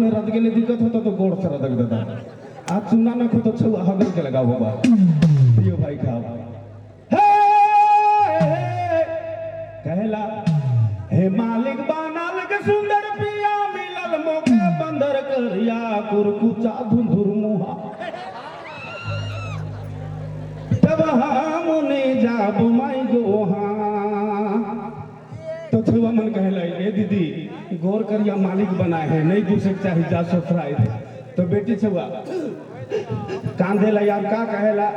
में रद के लिए दिक्कत होता तो गोड़ से रदक देता। आज चुना न खो तो छुआ हगल के लगा होगा प्रियो भाई का कहला हे मालिक बनाल के सुंदर पिया मिलल मोके बंदर करिया कुरकुचा धुंधुर मुहा तब हम ने जाब माई गोहा तो छुआ मन कहला ए दीदी गौर करिया मालिक बनाए है नहीं दूसरे चाहिए जा ससुराए तो बेटी छुआ कांधेला यार का कहला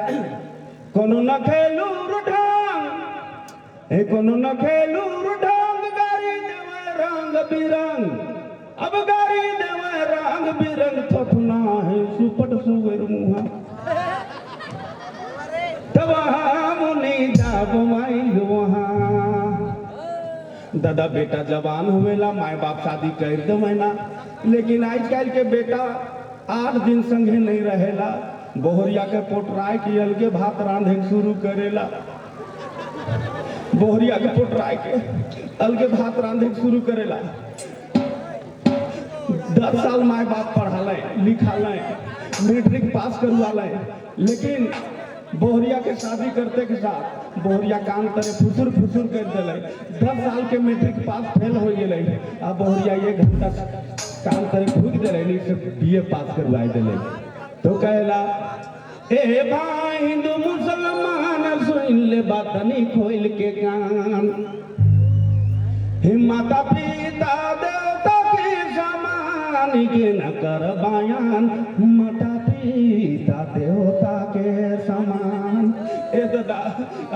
कोनो न खेलू रुढांग ए कोनो न खेलू रुढांग गाड़ी देवे रंग बिरंग अब गाड़ी देवे रंग बिरंग थथना है सुपट सुवेर मुहा तब हम नहीं जाब माई वहां दादा बेटा जवान होवेला माय बाप शादी कर दो महीना लेकिन आज कल के बेटा 8 दिन संगे नहीं रहेला बोहरिया के पोटराय की अलगे भात रांधे शुरू करेला बोहरिया के पोटराय के अलगे भात रांधे शुरू करेला 10 साल माय बाप पढ़ाले लिखाले मैट्रिक पास करवाले लेकिन बोहरिया के शादी करते के साथ बोहरिया काम करे फुसुर फुसुर कर दिले 10 साल के मैट्रिक पास फेल हो गए आ बोहरिया 1 घंटा काम करे फूक दिले नहीं से बीए पास करवाए दिले तो कहला ए भाई हिंदू मुसलमान सुन ले बात नहीं खोल के कान हे माता पिता देवता के समान के न कर बयान माता पिता देवता के समान ए दादा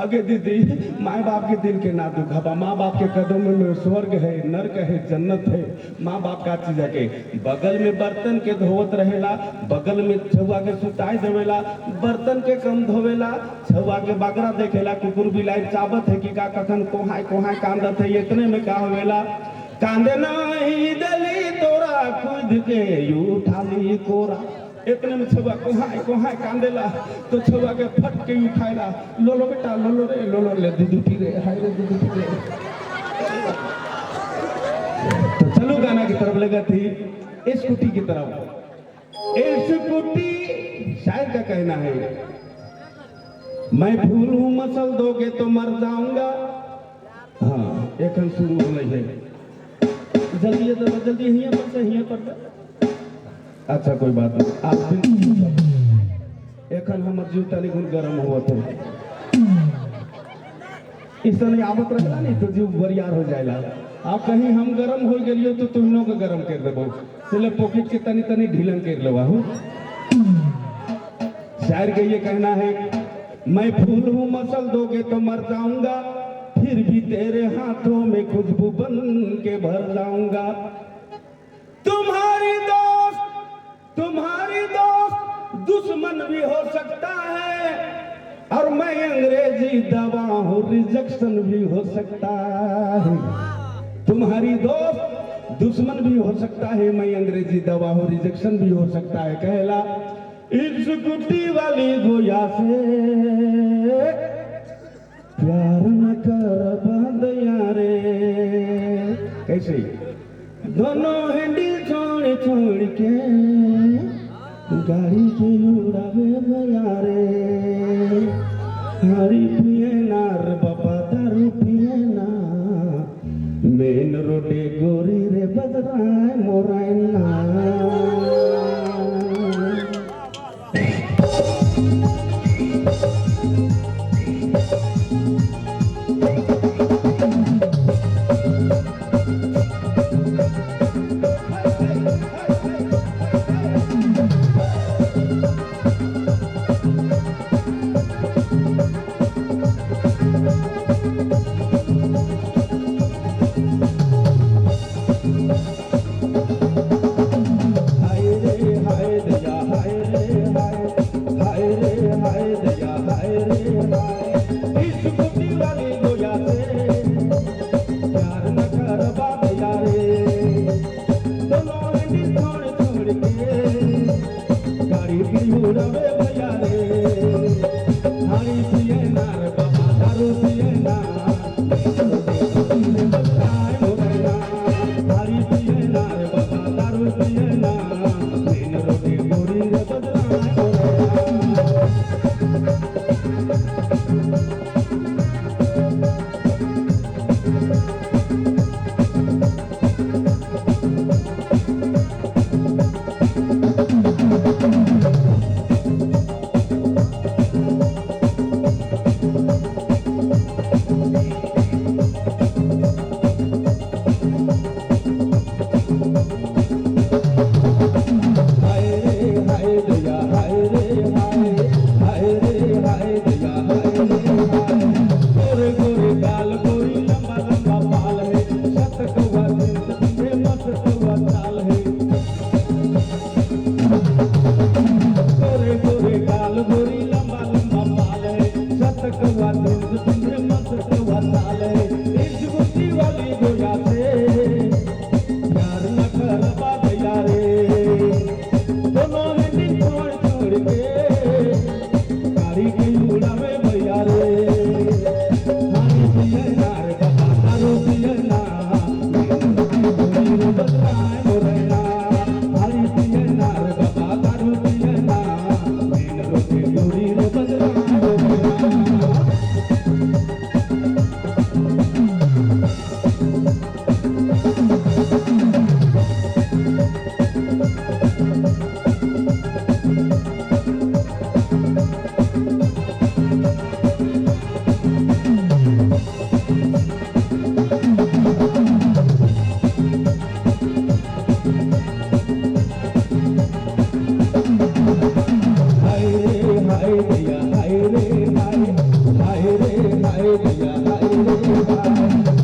आगे दीदी माँ बाप के दिल के ना दुखाबा माँ बाप के कदम में स्वर्ग है नरक है जन्नत है माँ बाप का चीज है बगल में बर्तन के धोवत रहेला बगल में छुआ के सुताई देवेला बर्तन के कम धोवेला छुआ के बगरा देखेला कुकुर बिलाई चाबत है कि का कखन कोहाय कोहाय कांदत है इतने में का होवेला कांदे नहीं दली तोरा खुद के उठाली कोरा इतने में छुआ कोहाय कांदेला तो छुआ के फट के उठाएला लोलो बेटा लोलो रे दूध पी रे हाय रे दूध पी रे तो चलो गाना की तरफ लगा थी स्कूटी की तरफ स्कूटी शायर का कहना है मैं फूल हूँ मसल दोगे तो मर जाऊंगा हाँ एक शुरू हो रही है जल्दी यहीं पर अच्छा कोई बात नहीं आप एखन हमर जूता निकुन गरम हुआ थे इस तरह आवत रहला नहीं तो जीव बरियार हो जाएला आप कहीं हम गरम हो गलियो तो तुमनों को गरम कर देबो चले पॉकेट के तनी तनी ढीलन कर लेवा हूं शायर के ये कहना है मैं फूल हूं मसल दोगे तो मर जाऊंगा फिर भी तेरे हाथों में खुशबू बन के भर जाऊंगा तुम्हारी दोस्त दुश्मन भी हो सकता है और मैं अंग्रेजी दवा हूँ रिजेक्शन भी हो सकता है तुम्हारी दोस्त दुश्मन भी हो सकता है मैं अंग्रेजी दवा हूँ रिजेक्शन भी हो सकता है कहला इस गुड्डी वाली गोया से प्यार न कर बंदया रे कैसे दोनों हैंडल छोड़ के गाड़ी के उड़ावे भैया रे हरी पिए नार बाबा दारू पिए ना मेन रोडे गोरी रे बदराय मोराय ना पियना मेन रोटी गोरी रे बदलाए मोरया हाय रे हाय दया हाय रे हाय हाय रे हाय दया हाय रे हाय गोरे गोरे गाल गोरी लंबा लंबा बाल है सत कौवा दिन से मस्त कौवा चाल है गोरे गोरे गाल गोरी लंबा लंबा बाल है सत कौवा दिन से मस्त कौवा चाल है इस गुस्सी वाली गोया से प्यार न करवा दया रे दोनों हंडी छोड़ छोड़ के गाड़ी की उड़ावे भैया रे हारी पियना रे बाबा दारू पियना गोरी रे बदलाए मोरया हारी पियना रे बाबा दारू पियना मेन रोटी गोरी रे बदलाए मोरया हाय रे हाय दया हाय रे हाय हाय रे हाय दया हाय रे हाय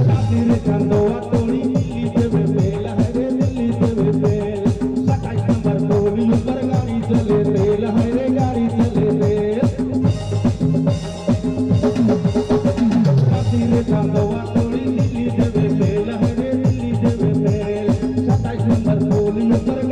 राती रे चंदोआ तोड़ी दिल्ली देवे बेल हाय रे दिल्ली देवे बेल 27 नंबर टोली ऊपर गाड़ी चले बेल हाय रे गाड़ी चले बेल राती रे चंदोआ तोड़ी दिल्ली देवे बेल हाय रे दिल्ली देवे बेल 27 नंबर टोली ऊपर